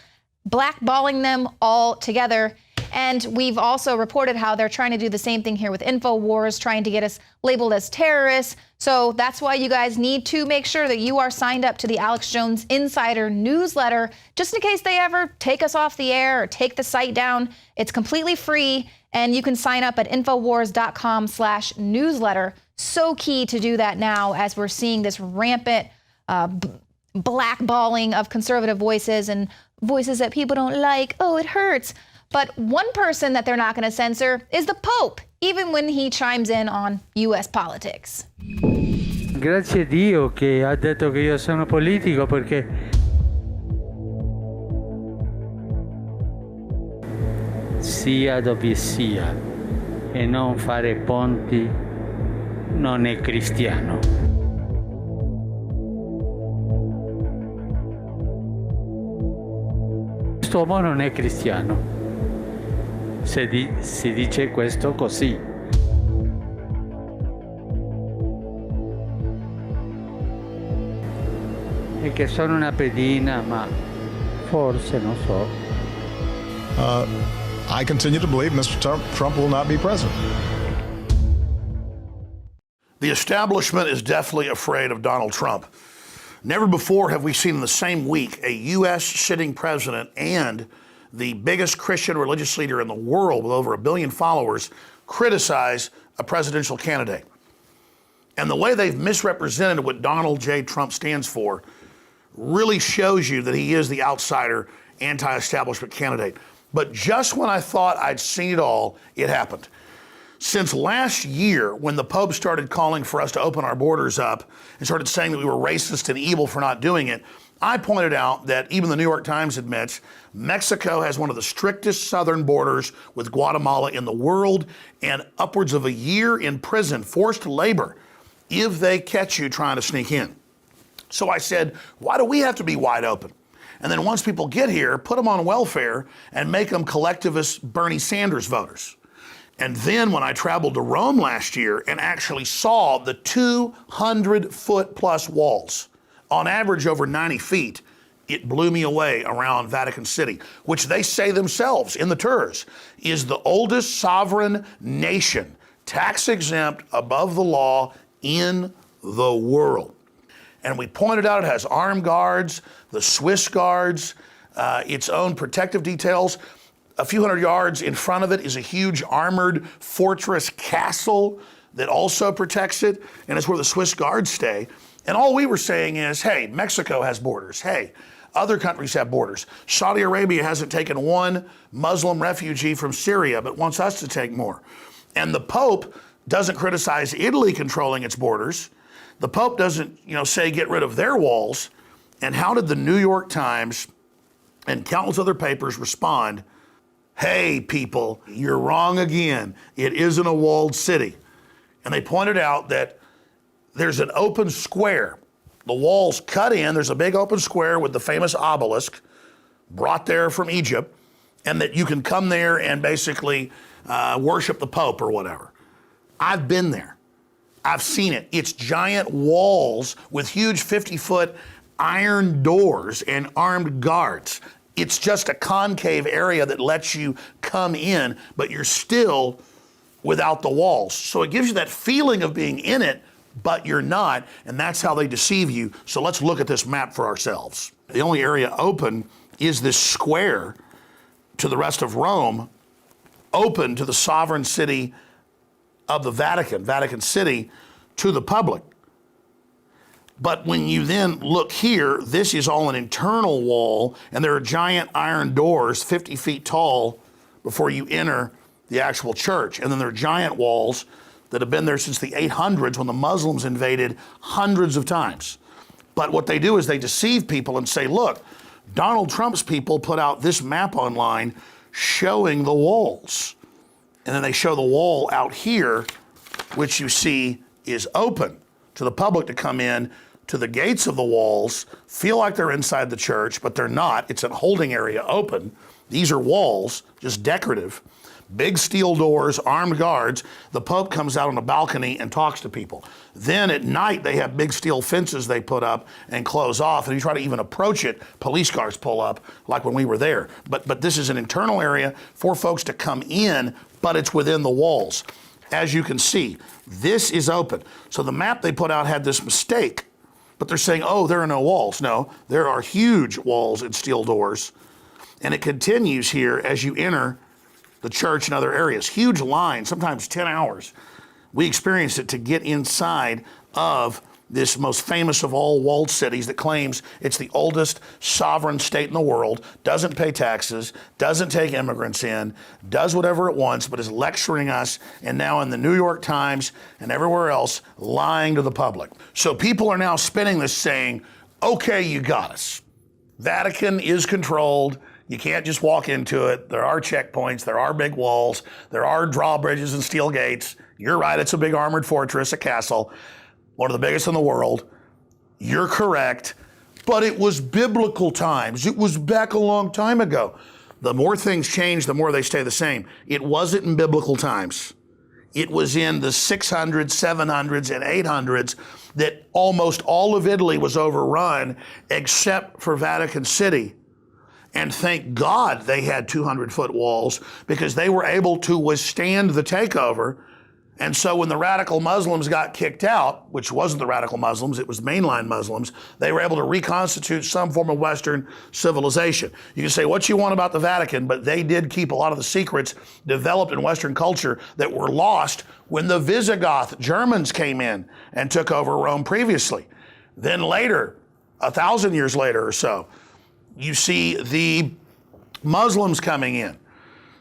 blackballing them all together. And we've also reported how they're trying to do the same thing here with Infowars, trying to get us labeled as terrorists. So that's why you guys need to make sure that you are signed up to the Alex Jones Insider newsletter, just in case they ever take us off the air or take the site down. It's completely free, and you can sign up at Infowars.com/newsletter. So key to do that now as we're seeing this rampant blackballing of conservative voices and voices that people don't like. Oh, it hurts. But one person that they're not going to censor is the Pope, even when he chimes in on U.S. politics. Grazie a Dio che ha detto che io sono politico, perché sia dove sia e non fare ponti non è cristiano. Quest'uomo non è cristiano. Si dice questo così. E che sono una pedina, ma forse non so. I continue to believe Mr. Trump will not be president. The establishment is definitely afraid of Donald Trump. Never before have we seen in the same week a U.S. sitting president and the biggest Christian religious leader in the world with over 1 billion followers criticize a presidential candidate. And the way they've misrepresented what Donald J. Trump stands for really shows you that he is the outsider, anti-establishment candidate. But just when I thought I'd seen it all, it happened. Since last year, when the Pope started calling for us to open our borders up and started saying that we were racist and evil for not doing it, I pointed out that even the New York Times admits Mexico has one of the strictest southern borders with Guatemala in the world, and upwards of a year in prison, forced labor, if they catch you trying to sneak in. So I said, why do we have to be wide open? And then once people get here, put them on welfare and make them collectivist Bernie Sanders voters. And then when I traveled to Rome last year and actually saw the 200-foot plus walls, on average over 90 feet, it blew me away around Vatican City, which they say themselves in the tours is the oldest sovereign nation, tax exempt, above the law in the world. And we pointed out it has armed guards, the Swiss guards, its own protective details. A few hundred yards in front of it is a huge armored fortress castle that also protects it, and it's where the Swiss guards stay. And all we were saying is, hey, Mexico has borders. Hey, other countries have borders. Saudi Arabia hasn't taken one Muslim refugee from Syria, but wants us to take more. And the Pope doesn't criticize Italy controlling its borders. The Pope doesn't, say get rid of their walls. And how did the New York Times and countless other papers respond? Hey, people, you're wrong again. It isn't a walled city. And they pointed out that there's an open square. The wall's cut in. There's a big open square with the famous obelisk brought there from Egypt, and that you can come there and basically worship the Pope or whatever. I've been there. I've seen it. It's giant walls with huge 50-foot iron doors and armed guards. It's just a concave area that lets you come in, but you're still without the walls. So it gives you that feeling of being in it, but you're not, and that's how they deceive you. So let's look at this map for ourselves. The only area open is this square to the rest of Rome, open to the sovereign city of the Vatican City, to the public. But when you then look here, this is all an internal wall, and there are giant iron doors 50 feet tall before you enter the actual church. And then there are giant walls that have been there since the 800s when the Muslims invaded hundreds of times. But what they do is they deceive people and say, look, Donald Trump's people put out this map online showing the walls. And then they show the wall out here, which you see is open to the public to come in to the gates of the walls, feel like they're inside the church, but they're not. It's a holding area open. These are walls, just decorative. Big steel doors, armed guards. The Pope comes out on a balcony and talks to people. Then at night, they have big steel fences they put up and close off. And you try to even approach it, police cars pull up, like when we were there. But this is an internal area for folks to come in, but it's within the walls. As you can see, this is open. So the map they put out had this mistake, but they're saying, oh, there are no walls. No, there are huge walls and steel doors. And it continues here as you enter the church and other areas. Huge lines, sometimes 10 hours. We experienced it to get inside of this most famous of all walled cities that claims it's the oldest sovereign state in the world, doesn't pay taxes, doesn't take immigrants in, does whatever it wants, but is lecturing us, and now in the New York Times and everywhere else, lying to the public. So people are now spinning this saying, okay, you got us. Vatican is controlled. You can't just walk into it. There are checkpoints. There are big walls. There are drawbridges and steel gates. You're right. It's a big armored fortress, a castle, one of the biggest in the world. You're correct. but it was biblical times. It was back a long time ago. The more things change, the more they stay the same. It wasn't in biblical times. It was in the 600s, 700s, and 800s that almost all of Italy was overrun except for Vatican City. And thank God they had 200-foot walls because they were able to withstand the takeover. And so when the radical Muslims got kicked out, which wasn't the radical Muslims, it was mainline Muslims, they were able to reconstitute some form of Western civilization. You can say what you want about the Vatican, but they did keep a lot of the secrets developed in Western culture that were lost when the Visigoth Germans came in and took over Rome previously. Then later, 1,000 years later or so, you see the Muslims coming in.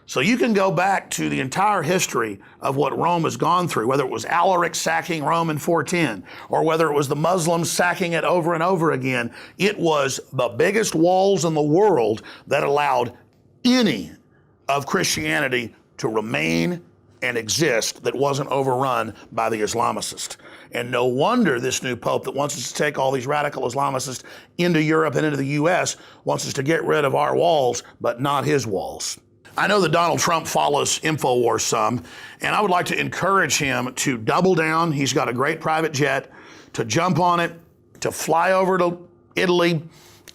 So you can go back to the entire history of what Rome has gone through, whether it was Alaric sacking Rome in 410, or whether it was the Muslims sacking it over and over again. It was the biggest walls in the world that allowed any of Christianity to remain and exist that wasn't overrun by the Islamicists. And no wonder this new pope that wants us to take all these radical Islamicists into Europe and into the US wants us to get rid of our walls, but not his walls. I know that Donald Trump follows Infowars some, and I would like to encourage him to double down. He's got a great private jet, to jump on it, to fly over to Italy,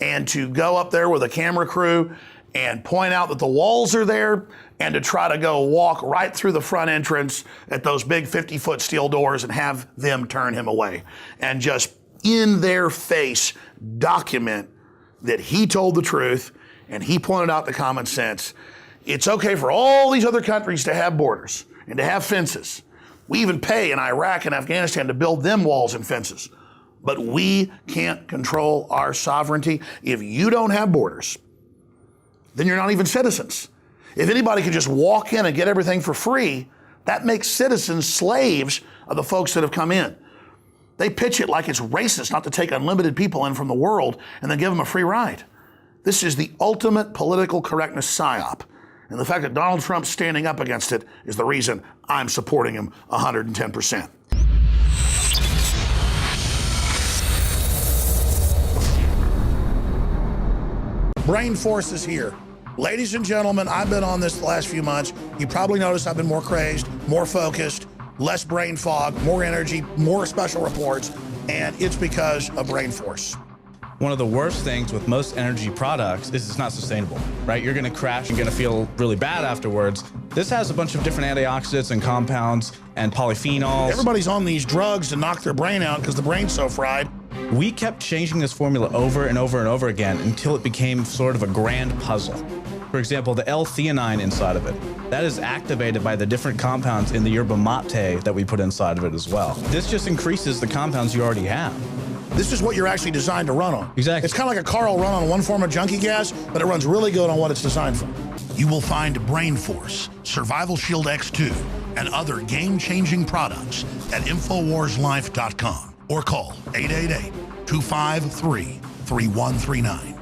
and to go up there with a camera crew and point out that the walls are there, and to try to go walk right through the front entrance at those big 50-foot steel doors and have them turn him away. And just in their face document that he told the truth and he pointed out the common sense. It's okay for all these other countries to have borders and to have fences. We even pay in Iraq and Afghanistan to build them walls and fences. But we can't control our sovereignty. If you don't have borders, then you're not even citizens. If anybody can just walk in and get everything for free, that makes citizens slaves of the folks that have come in. They pitch it like it's racist not to take unlimited people in from the world and then give them a free ride. This is the ultimate political correctness psyop. And the fact that Donald Trump's standing up against it is the reason I'm supporting him 110%. Brain Force is here. Ladies and gentlemen, I've been on this the last few months. You probably noticed I've been more crazed, more focused, less brain fog, more energy, more special reports, and it's because of Brain Force. One of the worst things with most energy products is it's not sustainable, right? You're gonna crash and gonna feel really bad afterwards. This has a bunch of different antioxidants and compounds and polyphenols. Everybody's on these drugs to knock their brain out because the brain's so fried. We kept changing this formula over and over and over again until it became sort of a grand puzzle. For example, the L-theanine inside of it, that is activated by the different compounds in the yerba mate that we put inside of it as well. This just increases the compounds you already have. This is what you're actually designed to run on. Exactly. It's kind of like a car will run on one form of junkie gas, but it runs really good on what it's designed for. You will find Brain Force, Survival Shield X2, and other game-changing products at InfoWarsLife.com or call 888-253-3139.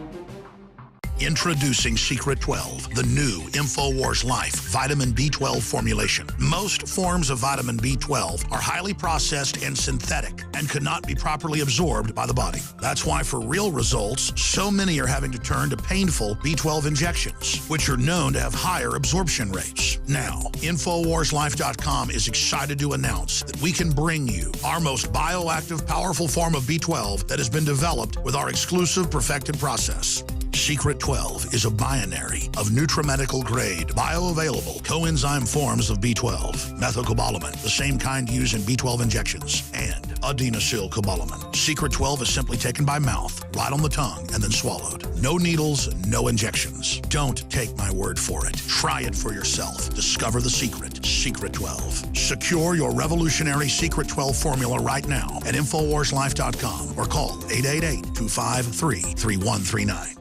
Introducing Secret 12, the new Infowars Life vitamin B12 formulation. Most forms of vitamin B12 are highly processed and synthetic and could not be properly absorbed by the body. That's why for real results, so many are having to turn to painful B12 injections, which are known to have higher absorption rates. Now, InfoWarsLife.com is excited to announce that we can bring you our most bioactive, powerful form of B12 that has been developed with our exclusive perfected process. Secret 12 is a binary of nutramedical grade, bioavailable coenzyme forms of B12, methylcobalamin, the same kind used in B12 injections, and adenosylcobalamin. Secret 12 is simply taken by mouth, right on the tongue, and then swallowed. No needles, no injections. Don't take my word for it. Try it for yourself. Discover the secret. Secret 12. Secure your revolutionary Secret 12 formula right now at InfoWarsLife.com or call 888-253-3139.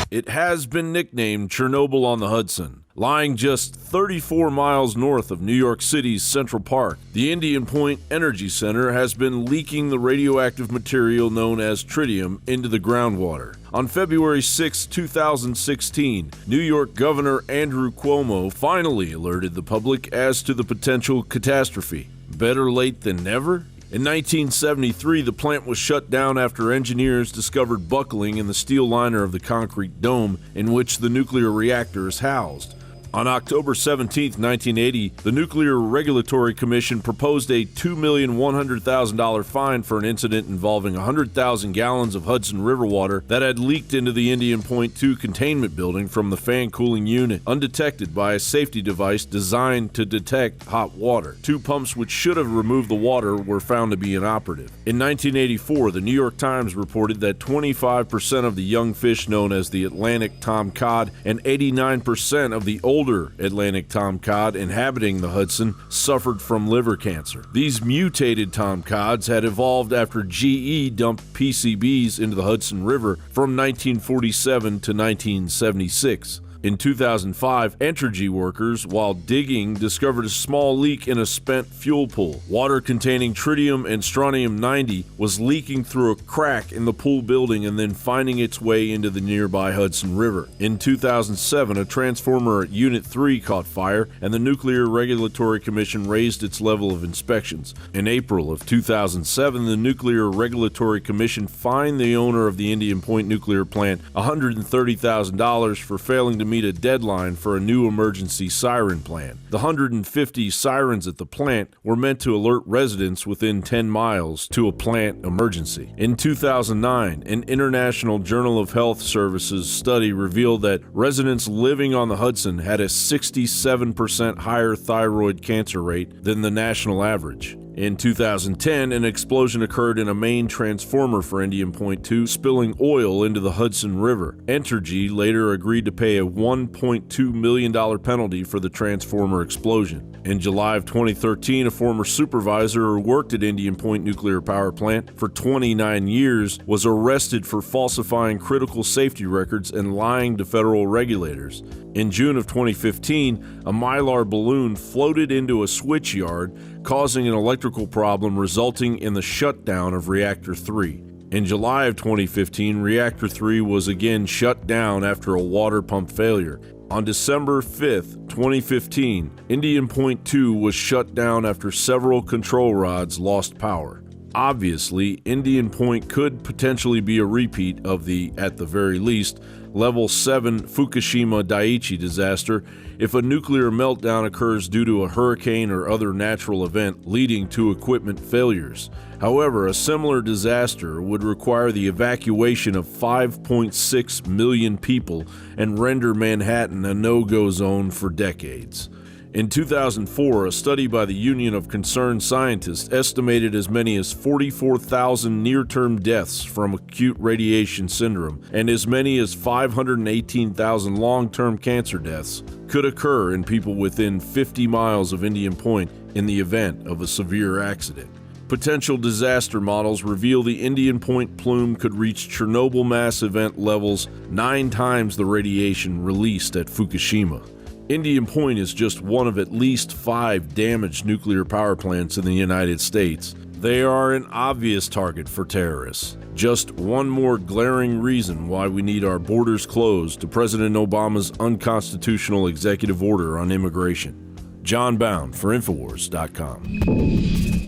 It has been nicknamed Chernobyl on the Hudson. Lying just 34 miles north of New York City's Central Park, the Indian Point Energy Center has been leaking the radioactive material known as tritium into the groundwater. On February 6, 2016, New York Governor Andrew Cuomo finally alerted the public as to the potential catastrophe. Better late than never? In 1973, the plant was shut down after engineers discovered buckling in the steel liner of the concrete dome in which the nuclear reactor is housed. On October 17, 1980, the Nuclear Regulatory Commission proposed a $2,100,000 fine for an incident involving 100,000 gallons of Hudson River water that had leaked into the Indian Point 2 containment building from the fan cooling unit, undetected by a safety device designed to detect hot water. 2 pumps which should have removed the water were found to be inoperative. In 1984, the New York Times reported that 25% of the young fish known as the Atlantic tomcod and 89% of the older Atlantic tomcod inhabiting the Hudson suffered from liver cancer. These mutated tomcods had evolved after GE dumped PCBs into the Hudson River from 1947 to 1976. In 2005, Entergy workers, while digging, discovered a small leak in a spent fuel pool. Water containing tritium and strontium-90 was leaking through a crack in the pool building and then finding its way into the nearby Hudson River. In 2007, a transformer at Unit 3 caught fire, and the Nuclear Regulatory Commission raised its level of inspections. In April of 2007, the Nuclear Regulatory Commission fined the owner of the Indian Point nuclear plant $130,000 for failing to meet a deadline for a new emergency siren plan. The 150 sirens at the plant were meant to alert residents within 10 miles to a plant emergency. In 2009, an International Journal of Health Services study revealed that residents living on the Hudson had a 67% higher thyroid cancer rate than the national average. In 2010, an explosion occurred in a main transformer for Indian Point 2, spilling oil into the Hudson River. Entergy later agreed to pay a $1.2 million penalty for the transformer explosion. In July of 2013, a former supervisor who worked at Indian Point Nuclear Power Plant for 29 years was arrested for falsifying critical safety records and lying to federal regulators. In June of 2015, a Mylar balloon floated into a switch yard, causing an electrical problem resulting in the shutdown of Reactor 3. In July of 2015, Reactor 3 was again shut down after a water pump failure. On December 5, 2015, Indian Point 2 was shut down after several control rods lost power. Obviously, Indian Point could potentially be a repeat of the, at the very least, Level 7 Fukushima Daiichi disaster if a nuclear meltdown occurs due to a hurricane or other natural event leading to equipment failures. However, a similar disaster would require the evacuation of 5.6 million people and render Manhattan a no-go zone for decades. In 2004, a study by the Union of Concerned Scientists estimated as many as 44,000 near-term deaths from acute radiation syndrome and as many as 518,000 long-term cancer deaths could occur in people within 50 miles of Indian Point in the event of a severe accident. Potential disaster models reveal the Indian Point plume could reach Chernobyl mass event levels 9 times the radiation released at Fukushima. Indian Point is just one of at least 5 damaged nuclear power plants in the United States. They are an obvious target for terrorists. Just one more glaring reason why we need our borders closed to President Obama's unconstitutional executive order on immigration. John Bound for Infowars.com.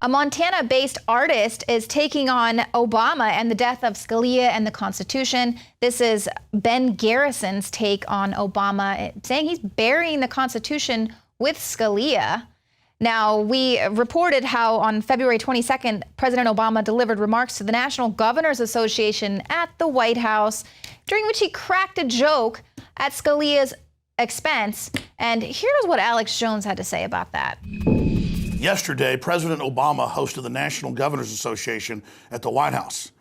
A Montana-based artist is taking on Obama and the death of Scalia and the Constitution. This is Ben Garrison's take on Obama, saying he's burying the Constitution with Scalia. Now, we reported how on February 22nd, President Obama delivered remarks to the National Governors Association at the White House, during which he cracked a joke at Scalia's expense. And here's what Alex Jones had to say about that. Yesterday, President Obama hosted the National Governors Association at the White House.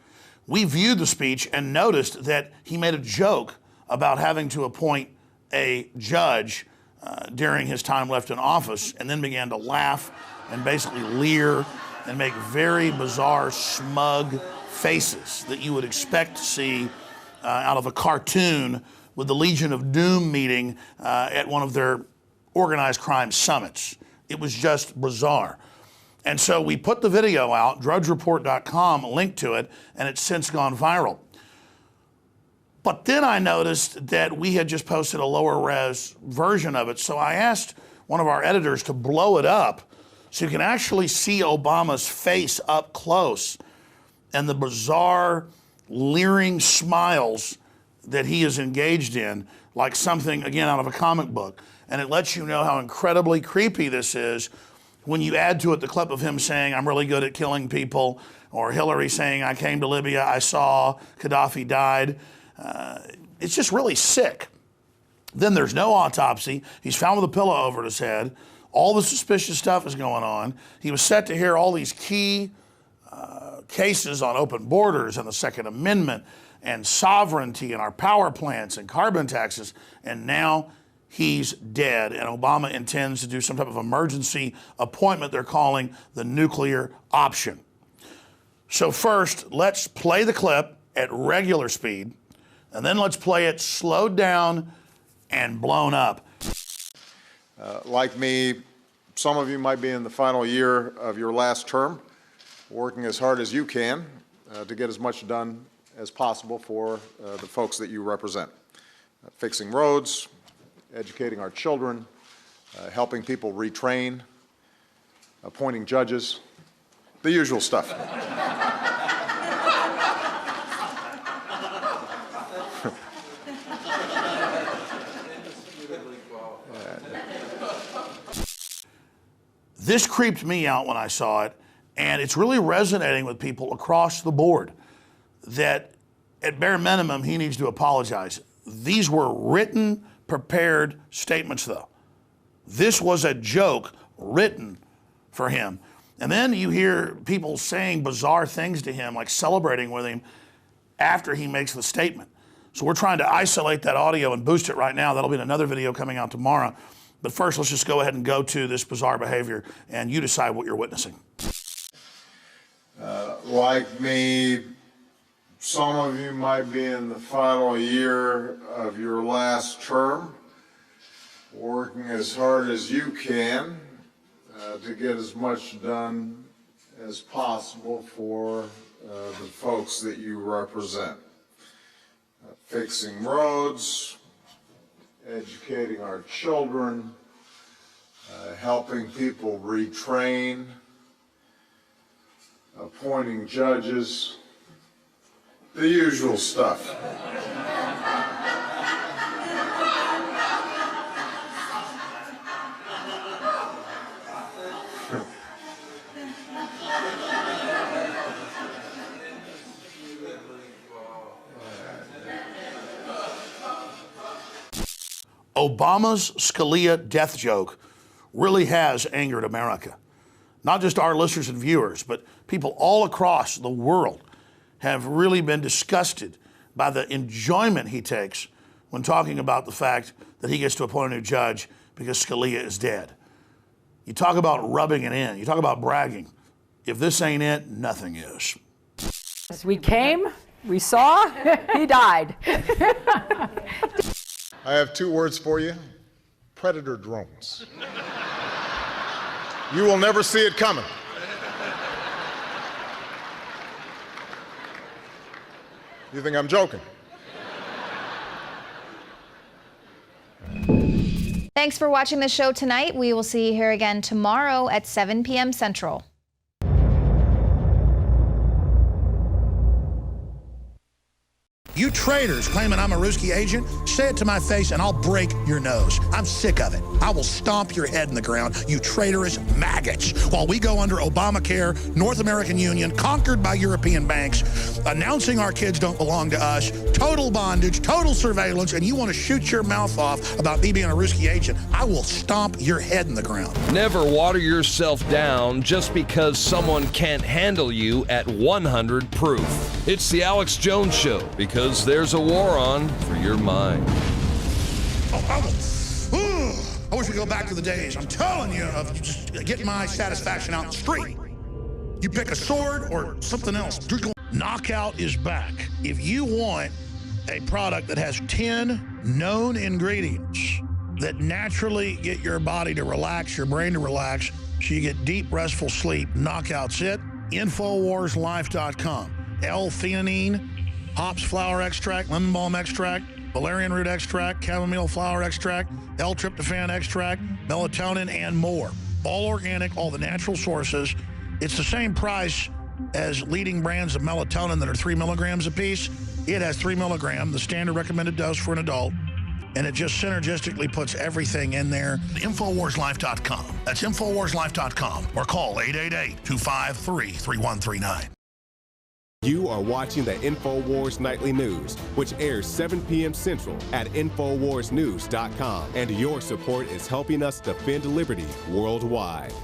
We viewed the speech and noticed that he made a joke about having to appoint a judge during his time left in office, and then began to laugh and basically leer and make very bizarre, smug faces that you would expect to see out of a cartoon with the Legion of Doom meeting at one of their organized crime summits. It was just bizarre. And so we put the video out, drudgereport.com, linked to it, and it's since gone viral. But then I noticed that we had just posted a lower res version of it, so I asked one of our editors to blow it up So you can actually see Obama's face up close and the bizarre, leering smiles that he is engaged in, like something, again, out of a comic book. And it lets you know how incredibly creepy this is when you add to it the clip of him saying, I'm really good at killing people, or Hillary saying, I came to Libya, I saw Gaddafi died. It's just really sick. Then there's no autopsy. He's found with a pillow over his head. All the suspicious stuff is going on. He was set to hear all these key cases on open borders and the Second Amendment and sovereignty and our power plants and carbon taxes, and now he's dead, and Obama intends to do some type of emergency appointment they're calling the nuclear option. So first, let's play the clip at regular speed, and then let's play it slowed down and blown up. Like me, some of you might be in the final year of your last term, working as hard as you can to get as much done as possible for the folks that you represent. Fixing roads, educating our children, helping people retrain, appointing judges, the usual stuff. This creeped me out when I saw it, and it's really resonating with people across the board that at bare minimum he needs to apologize. These were written, prepared statements though. This was a joke written for him. And then you hear people saying bizarre things to him, like celebrating with him after he makes the statement. So we're trying to isolate that audio and boost it right now. That'll be in another video coming out tomorrow. But first, let's just go ahead and go to this bizarre behavior, and you decide what you're witnessing. Like me, some of you might be in the final year of your last term, working as hard as you can to get as much done as possible for the folks that you represent. Fixing roads, educating our children, helping people retrain, appointing judges, the usual stuff. Obama's Scalia death joke really has angered America. Not just our listeners and viewers, but people all across the world have really been disgusted by the enjoyment he takes when talking about the fact that he gets to appoint a new judge because Scalia is dead. You talk about rubbing it in. You talk about bragging. If this ain't it, nothing is. As we came, we saw, he died. I have two words for you: predator drones. You will never see it coming. You think I'm joking? Thanks for watching the show tonight. We will see you here again tomorrow at 7 p.m. Central. You traitors claiming I'm a Ruski agent, say it to my face and I'll break your nose. I'm sick of it. I will stomp your head in the ground, you traitorous maggots. While we go under Obamacare, North American Union, conquered by European banks, announcing our kids don't belong to us, total bondage, total surveillance, and you want to shoot your mouth off about me being a Ruski agent, I will stomp your head in the ground. Never water yourself down just because someone can't handle you at 100 proof. It's the Alex Jones Show, because there's a war on for your mind. I wish we could go back to the days, I'm telling you, of just getting my satisfaction out in the street. You pick a sword or something else. Knockout is back. If you want a product that has 10 known ingredients that naturally get your body to relax, your brain to relax, so you get deep, restful sleep, Knockout's it. Infowarslife.com. L-theanine, hops flower extract, lemon balm extract, valerian root extract, chamomile flower extract, L-tryptophan extract, melatonin, and more. all organic, all the natural sources. It's the same price as leading brands of melatonin that are 3 milligrams a piece. It has 3 milligram, the standard recommended dose for an adult, and it just synergistically puts everything in there. Infowarslife.com. That's Infowarslife.com, or call 888-253-3139. You are watching the Infowars Nightly News, which airs 7 p.m. Central at Infowarsnews.com. And your support is helping us defend liberty worldwide.